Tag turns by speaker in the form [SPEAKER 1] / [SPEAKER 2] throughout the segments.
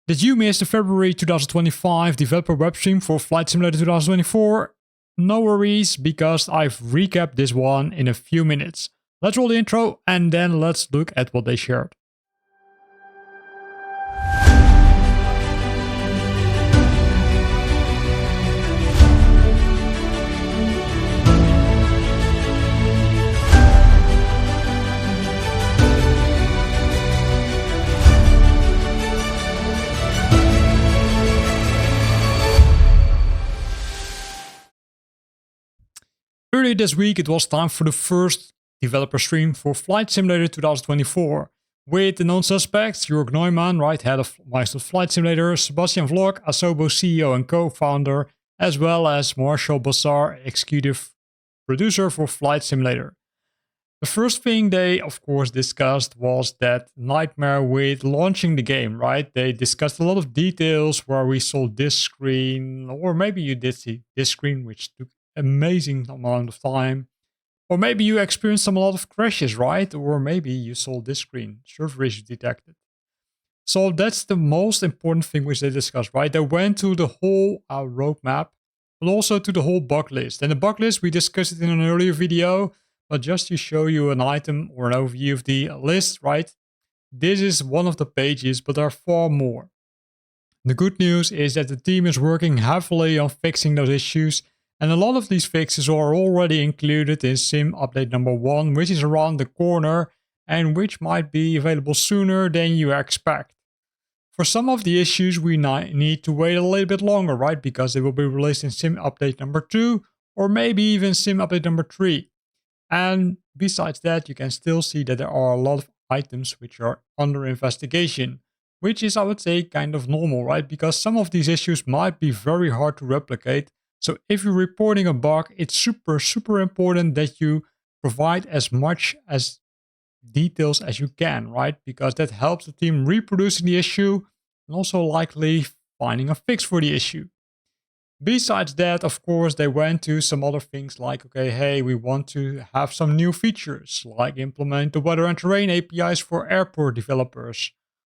[SPEAKER 1] Did you miss the February 2025 developer webstream for Flight Simulator 2024? No worries, because I've recapped this one in a few minutes. Let's roll the intro and then let's look at what they shared. Earlier this week, it was time for the first developer stream for Flight Simulator 2024, with the known suspects, Jörg Neumann, right, head of Microsoft Flight Simulator, Sebastian Vlok, Asobo CEO and co-founder, as well as Marshall Bassar, executive producer for Flight Simulator. The first thing they, of course, discussed was that nightmare with launching the game, right? They discussed a lot of details where we saw this screen, or maybe you did see this screen, which took amazing amount of time, or maybe you experienced a lot of crashes, right? Or maybe you saw this screen, server issues detected. So that's the most important thing which they discussed, right? They went to the whole roadmap, but also to the whole bug list. And the bug list, we discussed it in an earlier video, but just to show you an item or an overview of the list, right? This is one of the pages, but there are far more. The good news is that the team is working heavily on fixing those issues, and a lot of these fixes are already included in Sim update number 1, which is around the corner and which might be available sooner than you expect. For some of the issues we need to wait a little bit longer, right? Because they will be released in Sim update number 2 or maybe even Sim update number 3. And besides that, you can still see that there are a lot of items which are under investigation, which is, I would say, kind of normal, right? Because some of these issues might be very hard to replicate. So if you're reporting a bug, it's super important that you provide as much as details as you can, right? Because that helps the team reproducing the issue and also likely finding a fix for the issue. Besides that, of course, they went to some other things like, okay, hey, we want to have some new features, like implement the weather and terrain APIs for airport developers.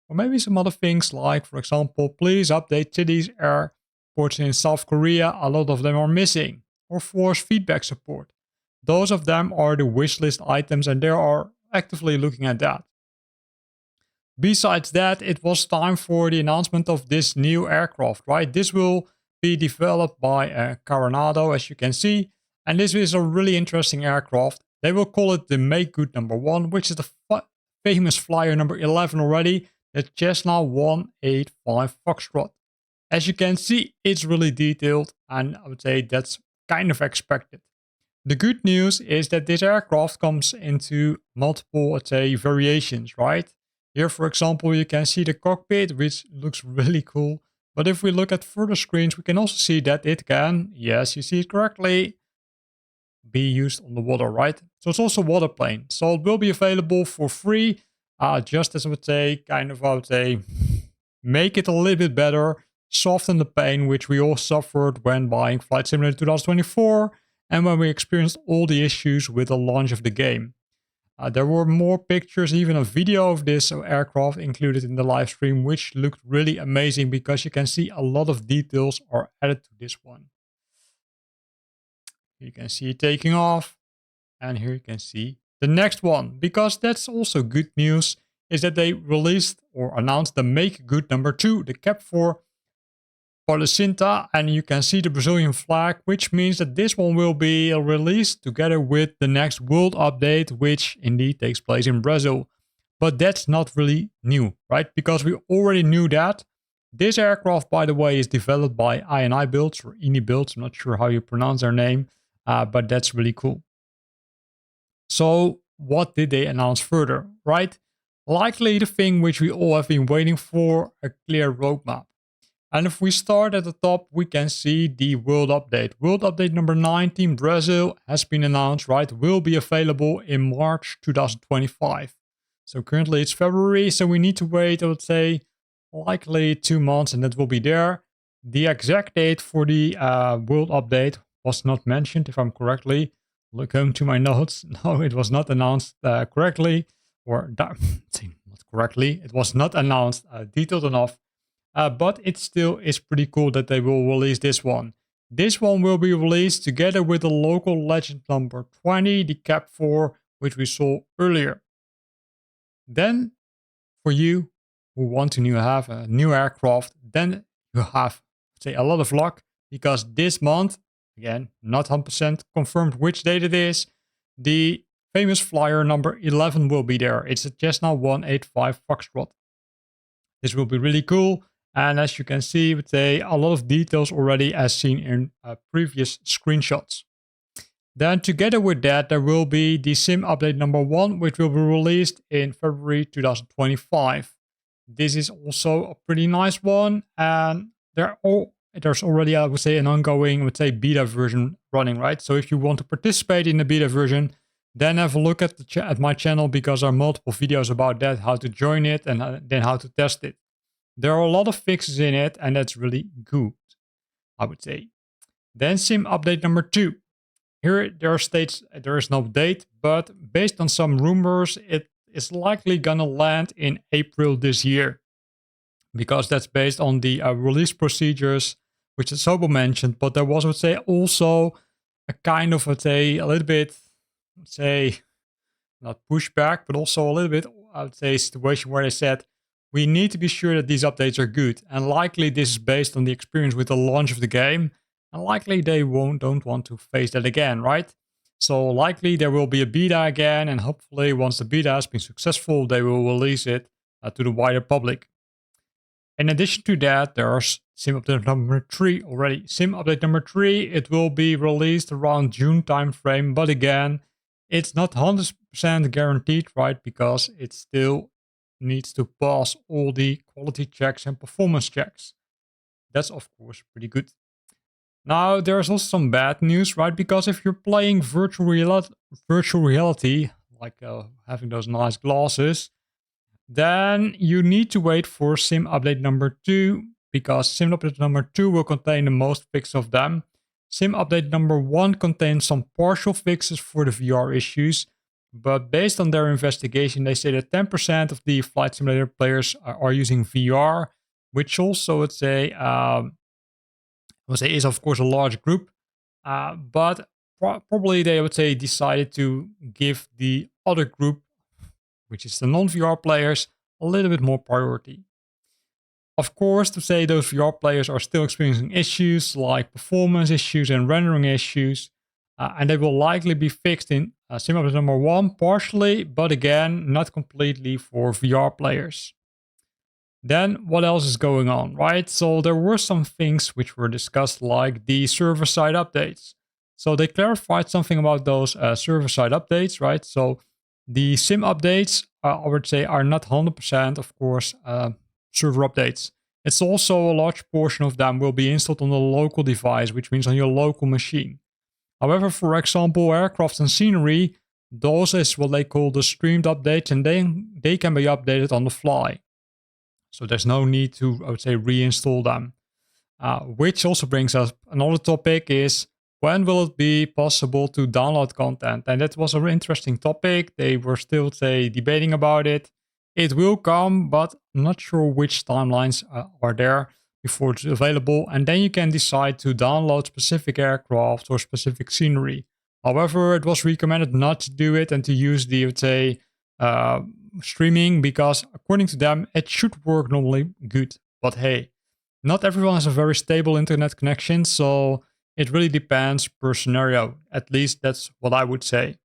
[SPEAKER 1] Or maybe some other things like, for example, please update cities, airports in South Korea, a lot of them are missing. Or force feedback support. Those of them are the wishlist items and they are actively looking at that. Besides that, it was time for the announcement of this new aircraft, right? This will be developed by Coronado, as you can see, and this is a really interesting aircraft. They will call it the Make Good number 1, which is the famous flyer number 11 already, the Cessna 185 Foxtrot. As you can see, it's really detailed, and I would say that's kind of expected. The good news is that this aircraft comes into multiple, let's say, variations, right? Here, for example, you can see the cockpit, which looks really cool. But if we look at further screens, we can also see that it can, yes, you see it correctly, be used on the water, right? So it's also waterplane. So it will be available for free, just as I would say, make it a little bit better, soften the pain which we all suffered when buying Flight Simulator 2024 and when we experienced all the issues with the launch of the game. There were more pictures, even a video of this aircraft included in the live stream, which looked really amazing because you can see a lot of details are added to this one. You can see it taking off, and here you can see the next one, because that's also good news, is that they released or announced the Make Good number 2, the cap for Paulistinha, and you can see the Brazilian flag, which means that this one will be released together with the next world update, which indeed takes place in Brazil. But that's not really new, right? Because we already knew that. This aircraft, by the way, is developed by INI Builds or INI Builds. I'm not sure how you pronounce their name, but that's really cool. So what did they announce further, right? Likely the thing which we all have been waiting for, a clear roadmap. And if we start at the top, we can see the world update. World update number 19, Brazil, has been announced, right? Will be available in March 2025. So currently it's February, so we need to wait, I would say, likely 2 months, and that will be there. The exact date for the world update was not mentioned, if I'm correctly. Look home to my notes. No, it was not announced correctly, or not correctly. It was not announced detailed enough. but it still is pretty cool that they will release this one. This one will be released together with the local legend number 20, the Cap 4, which we saw earlier. Then, for you who want to have a new aircraft, then you have, say, a lot of luck, because this month, again, not 100% confirmed which date it is, the famous flyer number 11 will be there. It's a Cessna 185 Foxtrot. This will be really cool. And as you can see, with a lot of details already as seen in previous screenshots. Then together with that, there will be the sim update number 1, which will be released in February 2025. This is also a pretty nice one. And there's already, I would say, an ongoing, beta version running, right? So if you want to participate in the beta version, then have a look at my channel, because there are multiple videos about that, how to join it and then how to test it. There are a lot of fixes in it, and that's really good, I would say. Then sim update number 2. Here there states there is no date, but based on some rumors, it is likely gonna land in April this year, because that's based on the release procedures, which Sobo mentioned. But there was, I would say, also a kind of, a little bit, not pushback, but also a little bit, I would say, situation where they said, we need to be sure that these updates are good. And likely this is based on the experience with the launch of the game. And likely they don't want to face that again, right? So likely there will be a beta again. And hopefully once the beta has been successful, they will release it to the wider public. In addition to that, there's sim update number 3 already. Sim update number 3, it will be released around June timeframe. But again, it's not 100% guaranteed, right? Because it still needs to pass all the quality checks and performance checks. That's of course pretty good. Now there's also some bad news, right? Because if you're playing virtual reality, like having those nice glasses, then you need to wait for sim update number 2, because sim update number 2 will contain the most fixes of them. Sim update number 1 contains some partial fixes for the VR issues, but based on their investigation, they say that 10% of the Flight Simulator players are using VR, which also would say is of course a large group, but probably they would say decided to give the other group, which is the non-VR players, a little bit more priority. Of course, to say those VR players are still experiencing issues like performance issues and rendering issues, and they will likely be fixed in sim update number 1 partially, but again, not completely for VR players. Then what else is going on, right? So there were some things which were discussed, like the server-side updates. So they clarified something about those server-side updates, right? So the sim updates, I would say, are not 100%, of course, server updates. It's also a large portion of them will be installed on the local device, which means on your local machine. However, for example, aircraft and scenery, those is what they call the streamed updates, and they can be updated on the fly. So there's no need to, I would say, reinstall them. Which also brings us another topic is, when will it be possible to download content? And that was an interesting topic. They were still, debating about it. It will come, but I'm not sure which timelines are there before it's available. And then you can decide to download specific aircraft or specific scenery. However, it was recommended not to do it and to use the, I would say, streaming, because according to them, it should work normally good. But hey, not everyone has a very stable internet connection, so it really depends per scenario. At least that's what I would say.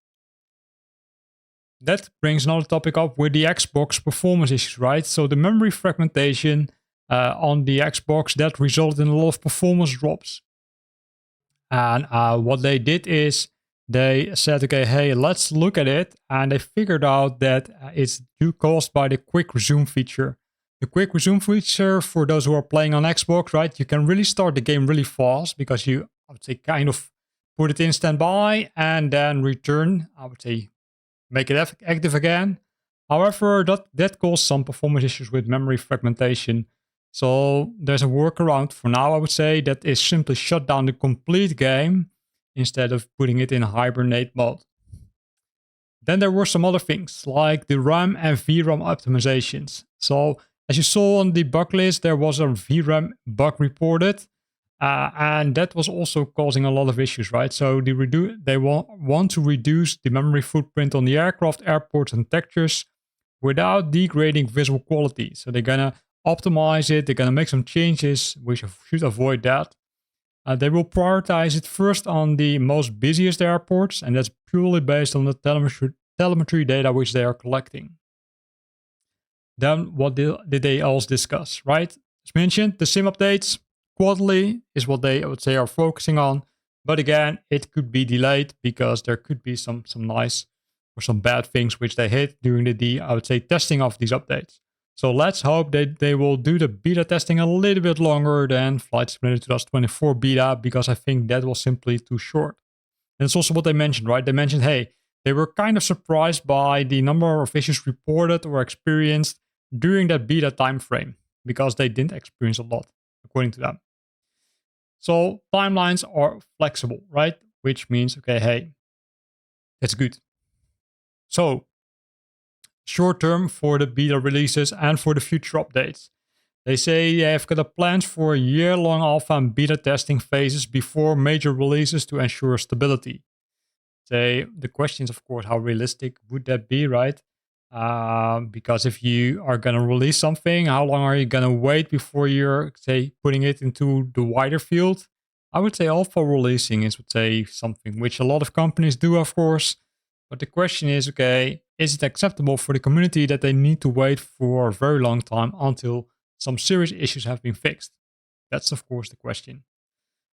[SPEAKER 1] That brings another topic up with the Xbox performance issues, right? So the memory fragmentation on the Xbox, that resulted in a lot of performance drops. And what they did is they said, okay, hey, let's look at it. And they figured out that it's caused by the quick resume feature. The quick resume feature, for those who are playing on Xbox, right? You can really start the game really fast, because you, I would say, kind of put it in standby and then return, I would say, make it active again. However, that caused some performance issues with memory fragmentation. So there's a workaround for now, I would say, that is simply shut down the complete game instead of putting it in hibernate mode. Then there were some other things like the RAM and VRAM optimizations. So As you saw on the bug list, there was a VRAM bug reported, and that was also causing a lot of issues, right? So they want to reduce the memory footprint on the aircraft, airports, and textures without degrading visual quality. So they're gonna optimize it, they're gonna make some changes, which should avoid that. They will prioritize it first on the most busiest airports, and that's purely based on the telemetry data which they are collecting. Then what did they else discuss, right? As mentioned, the sim updates quarterly is what they, I would say, are focusing on. But again, it could be delayed because there could be some nice or some bad things which they hit during the I would say, testing of these updates. So let's hope that they will do the beta testing a little bit longer than Flight Simulator 2024 beta, because I think that was simply too short. And it's also what they mentioned, right? They mentioned, hey, they were kind of surprised by the number of issues reported or experienced during that beta time frame, because they didn't experience a lot, according to them. So timelines are flexible, right? Which means, okay, hey, that's good. So short term for the beta releases and for the future updates. They say they have got a plans for a year-long alpha and beta testing phases before major releases to ensure stability. So the question is, of course, how realistic would that be, right? Because if you are going to release something, how long are you going to wait before you're, say, putting it into the wider field? I would say alpha releasing is, would say, something which a lot of companies do, of course. But the question is, okay, is it acceptable for the community that they need to wait for a very long time until some serious issues have been fixed? That's, of course, the question.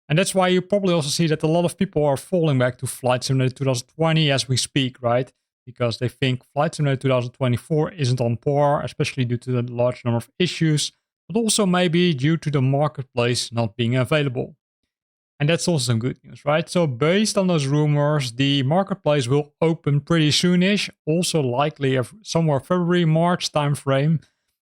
[SPEAKER 1] And that's why you probably also see that a lot of people are falling back to Flight Simulator 2020 as we speak, right? Because they think Flight Simulator 2024 isn't on par, especially due to the large number of issues, but also maybe due to the marketplace not being available. And that's also some good news, right? So based on those rumors, the marketplace will open pretty soonish, also likely somewhere February, March timeframe.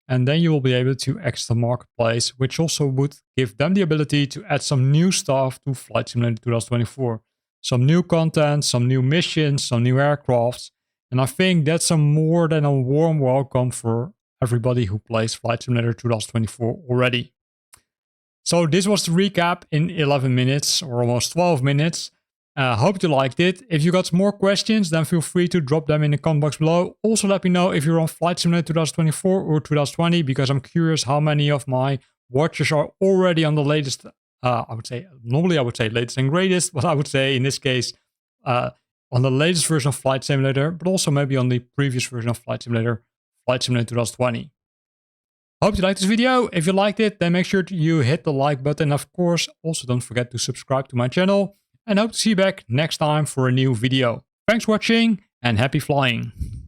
[SPEAKER 1] And then you will be able to access the marketplace, which also would give them the ability to add some new stuff to Flight Simulator 2024. Some new content, some new missions, some new aircrafts. And I think that's a more than a warm welcome for everybody who plays Flight Simulator 2024 already. So this was the recap in 11 minutes or almost 12 minutes. Hope you liked it. If you got more questions, then feel free to drop them in the comment box below. Also let me know if you're on Flight Simulator 2024 or 2020, because I'm curious how many of my watchers are already on the latest, I would say, normally I would say latest and greatest, but I would say in this case, on the latest version of Flight Simulator, but also maybe on the previous version of Flight Simulator 2020. Hope you liked this video. If you liked it, then make sure you hit the like button. Of course, also don't forget to subscribe to my channel, and hope to see you back next time for a new video. Thanks for watching and happy flying.